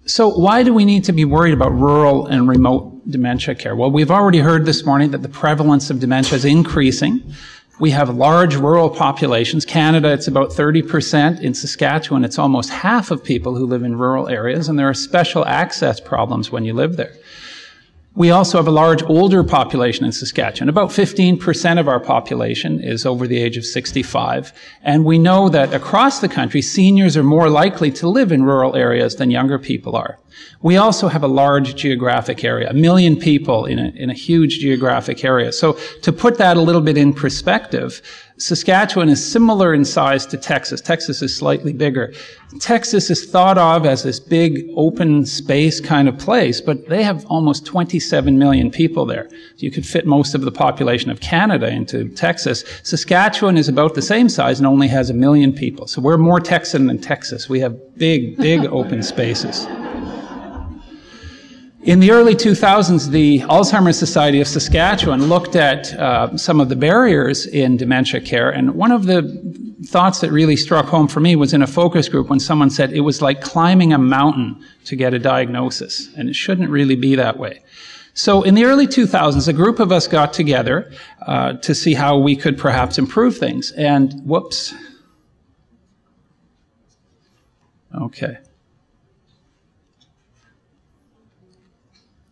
So why do we need to be worried about rural and remote dementia care? Well, we've already heard this morning that the prevalence of dementia is increasing. We have large rural populations. Canada, it's about 30%. In Saskatchewan, it's almost half of people who live in rural areas, and there are special access problems when you live there. We also have a large older population in Saskatchewan. About 15% of our population is over the age of 65. And we know that across the country, seniors are more likely to live in rural areas than younger people are. We also have a large geographic area, 1 million people in a huge geographic area. So to put that a little bit in perspective, Saskatchewan is similar in size to Texas. Texas is slightly bigger. Texas is thought of as this big open space kind of place, but they have almost 27 million people there. So you could fit most of the population of Canada into Texas. Saskatchewan is about the same size and only has 1 million people. So we're more Texan than Texas. We have big, big open spaces. In the early 2000s, the Alzheimer's Society of Saskatchewan looked at some of the barriers in dementia care, and one of the thoughts that really struck home for me was in a focus group when someone said it was like climbing a mountain to get a diagnosis, and it shouldn't really be that way. So in the early 2000s, a group of us got together to see how we could perhaps improve things, and whoops. Okay.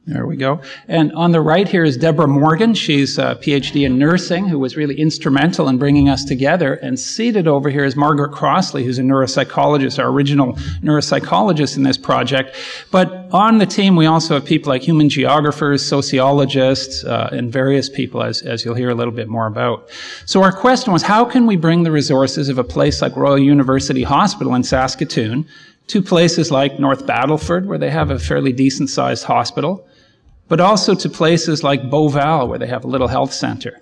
There we go. And on the right here is Deborah Morgan. She's a PhD in nursing who was really instrumental in bringing us together. And seated over here is Margaret Crossley, who's a neuropsychologist, our original neuropsychologist in this project. But on the team, we also have people like human geographers, sociologists, and various people, as you'll hear a little bit more about. So our question was, how can we bring the resources of a place like Royal University Hospital in Saskatoon to places like North Battleford, where they have a fairly decent-sized hospital, but also to places like Beauval, where they have a little health center,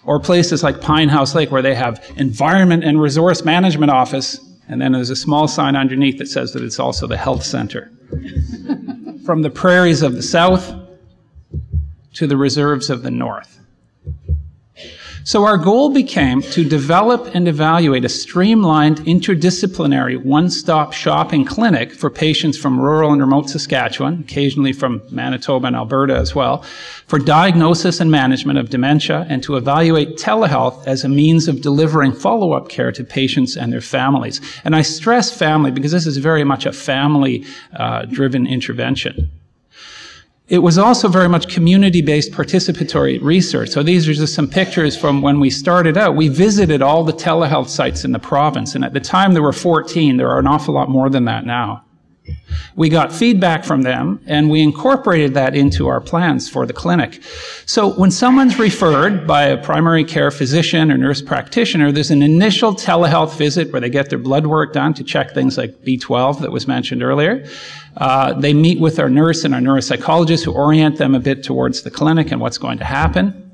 or places like Pine House Lake, where they have Environment and Resource Management Office, and then there's a small sign underneath that says that it's also the health center. From the prairies of the south to the reserves of the north. So our goal became to develop and evaluate a streamlined, interdisciplinary, one-stop shopping clinic for patients from rural and remote Saskatchewan, occasionally from Manitoba and Alberta as well, for diagnosis and management of dementia, and to evaluate telehealth as a means of delivering follow-up care to patients and their families. And I stress family because this is very much a family-driven intervention. It was also very much community-based participatory research. So these are just some pictures from when we started out. We visited all the telehealth sites in the province, and at the time there were 14. There are an awful lot more than that now. We got feedback from them, and we incorporated that into our plans for the clinic. So when someone's referred by a primary care physician or nurse practitioner, there's an initial telehealth visit where they get their blood work done to check things like B12 that was mentioned earlier. They meet with our nurse and our neuropsychologist who orient them a bit towards the clinic and what's going to happen.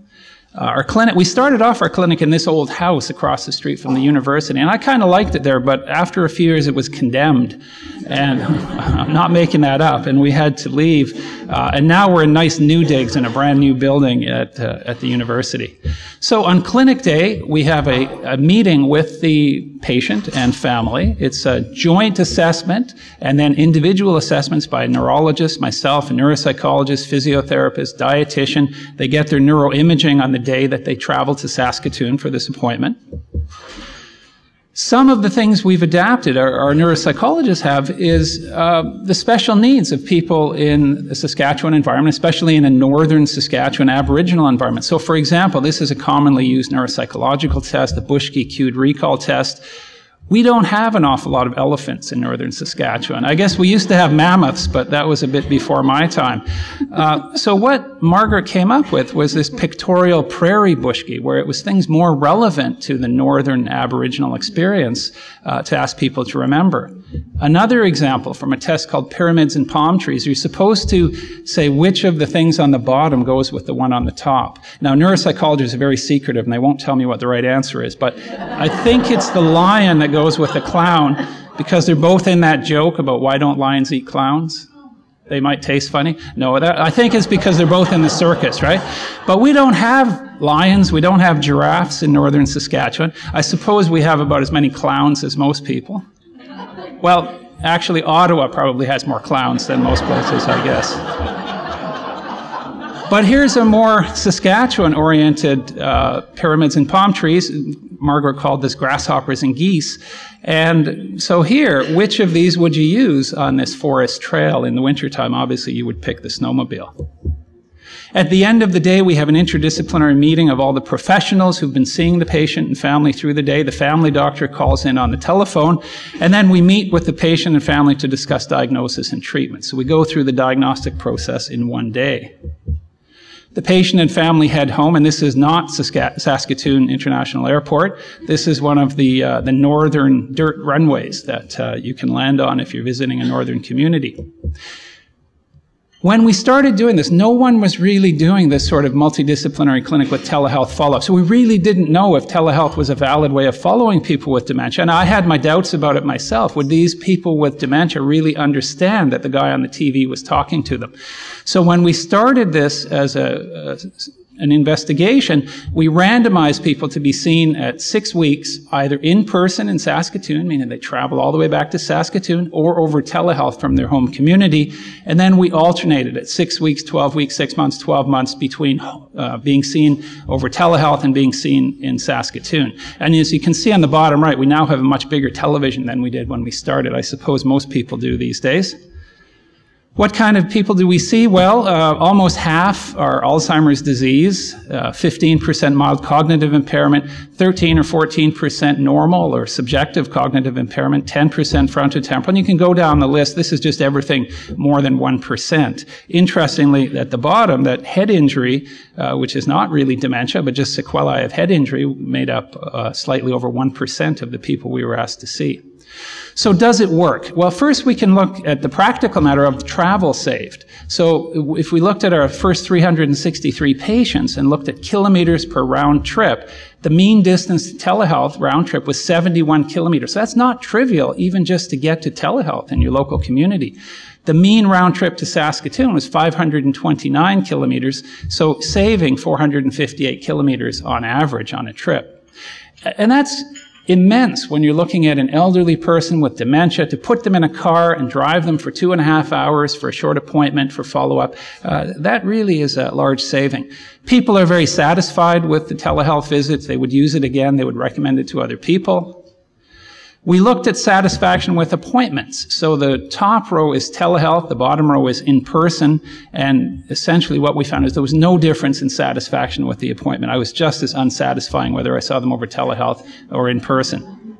Our clinic, we started off our clinic in this old house across the street from the university, and I kind of liked it there, but after a few years it was condemned, and I'm not making that up, and we had to leave, and now we're in nice new digs in a brand new building at the university. So on clinic day, we have a meeting with the patient and family. It's a joint assessment, and then individual assessments by a neurologist, myself, a neuropsychologist, physiotherapist, dietitian. They get their neuroimaging on the day that they travel to Saskatoon for this appointment. Some of the things we've adapted, our neuropsychologists have, is the special needs of people in the Saskatchewan environment, especially in a northern Saskatchewan Aboriginal environment. So for example, this is a commonly used neuropsychological test, the Bushke-Cued Recall Test. We don't have an awful lot of elephants in northern Saskatchewan. I guess we used to have mammoths, but that was a bit before my time. So what Margaret came up with was this pictorial prairie bushki, where it was things more relevant to the northern Aboriginal experience to ask people to remember. Another example from a test called Pyramids and Palm Trees, you're supposed to say which of the things on the bottom goes with the one on the top. Now, neuropsychologists are very secretive, and they won't tell me what the right answer is, but I think it's the lion that goes with the clown, because they're both in that joke about why don't lions eat clowns? They might taste funny. No, I think it's because they're both in the circus, right? But we don't have lions, we don't have giraffes in northern Saskatchewan. I suppose we have about as many clowns as most people. Well, Actually, Ottawa probably has more clowns than most places, I guess. But here's a more Saskatchewan-oriented pyramids and palm trees. Margaret called this grasshoppers and geese. And so here, which of these would you use on this forest trail in the wintertime? Obviously, you would pick the snowmobile. At the end of the day, we have an interdisciplinary meeting of all the professionals who've been seeing the patient and family through the day. The family doctor calls in on the telephone, and then we meet with the patient and family to discuss diagnosis and treatment. So we go through the diagnostic process in one day. The patient and family head home, and this is not Saskatoon International Airport. This is one of the northern dirt runways that you can land on if you're visiting a northern community. When we started doing this, no one was really doing this sort of multidisciplinary clinic with telehealth follow-up. So we really didn't know if telehealth was a valid way of following people with dementia. And I had my doubts about it myself. Would these people with dementia really understand that the guy on the TV was talking to them? So when we started this as an investigation, we randomized people to be seen at 6 weeks, either in person in Saskatoon, meaning they travel all the way back to Saskatoon, or over telehealth from their home community. And then we alternated at 6 weeks, 12 weeks, 6 months, 12 months between being seen over telehealth and being seen in Saskatoon. And as you can see on the bottom right, we now have a much bigger television than we did when we started. I suppose most people do these days. What kind of people do we see? Well, almost half are Alzheimer's disease, 15% mild cognitive impairment, 13 or 14% normal or subjective cognitive impairment, 10% frontotemporal. And you can go down the list. This is just everything more than 1%. Interestingly, at the bottom, that head injury, which is not really dementia, but just sequelae of head injury, made up slightly over 1% of the people we were asked to see. So does it work? Well, first we can look at the practical matter of travel saved. So if we looked at our first 363 patients and looked at kilometers per round trip, the mean distance to telehealth round trip was 71 kilometers. So that's not trivial, even just to get to telehealth in your local community. The mean round trip to Saskatoon was 529 kilometers, so saving 458 kilometers on average on a trip. And that's immense when you're looking at an elderly person with dementia. To put them in a car and drive them for 2.5 hours for a short appointment for follow-up, that really is a large saving. People are very satisfied with the telehealth visits. They would use it again. They would recommend it to other people. We looked at satisfaction with appointments. So the top row is telehealth, the bottom row is in person, and essentially what we found is there was no difference in satisfaction with the appointment. I was just as unsatisfying whether I saw them over telehealth or in person.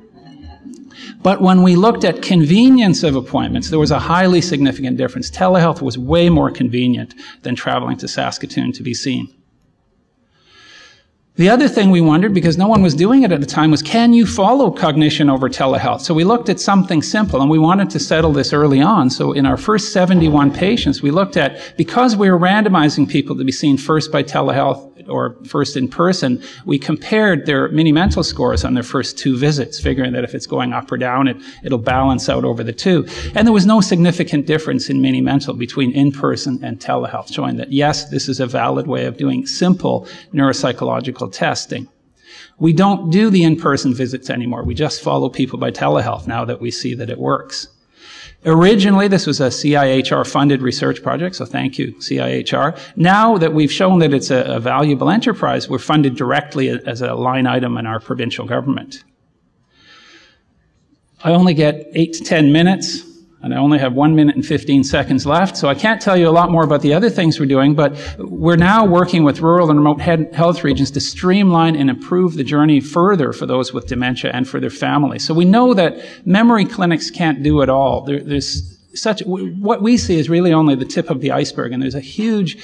But when we looked at convenience of appointments, there was a highly significant difference. Telehealth was way more convenient than traveling to Saskatoon to be seen. The other thing we wondered, because no one was doing it at the time, was can you follow cognition over telehealth? So we looked at something simple, and we wanted to settle this early on. So in our first 71 patients, we looked at, because we were randomizing people to be seen first by telehealth or first in person, we compared their mini-mental scores on their first 2 visits, figuring that if it's going up or down, it'll balance out over the 2. And there was no significant difference in mini-mental between in-person and telehealth, showing that, yes, this is a valid way of doing simple neuropsychological testing. We don't do the in-person visits anymore. We just follow people by telehealth now that we see that it works. Originally, this was a CIHR-funded research project, so thank you, CIHR. Now that we've shown that it's a valuable enterprise, we're funded directly as a line item in our provincial government. I only get 8 to 10 minutes, and I only have 1 minute and 15 seconds left, so I can't tell you a lot more about the other things we're doing, but we're now working with rural and remote health regions to streamline and improve the journey further for those with dementia and for their families. So we know that memory clinics can't do it all. What we see is really only the tip of the iceberg, and there's a huge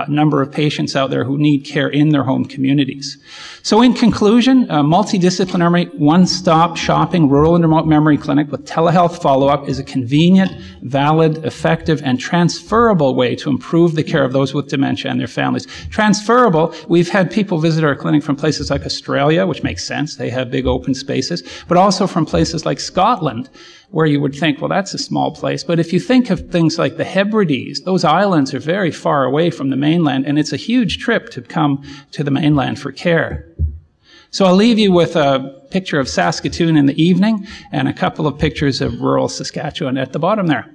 number of patients out there who need care in their home communities. So in conclusion, a multidisciplinary, one-stop shopping rural and remote memory clinic with telehealth follow-up is a convenient, valid, effective, and transferable way to improve the care of those with dementia and their families. Transferable, we've had people visit our clinic from places like Australia, which makes sense, they have big open spaces, but also from places like Scotland, where you would think, well, that's a small place. But if you think of things like the Hebrides, those islands are very far away from the mainland, and it's a huge trip to come to the mainland for care. So I'll leave you with a picture of Saskatoon in the evening and a couple of pictures of rural Saskatchewan at the bottom there.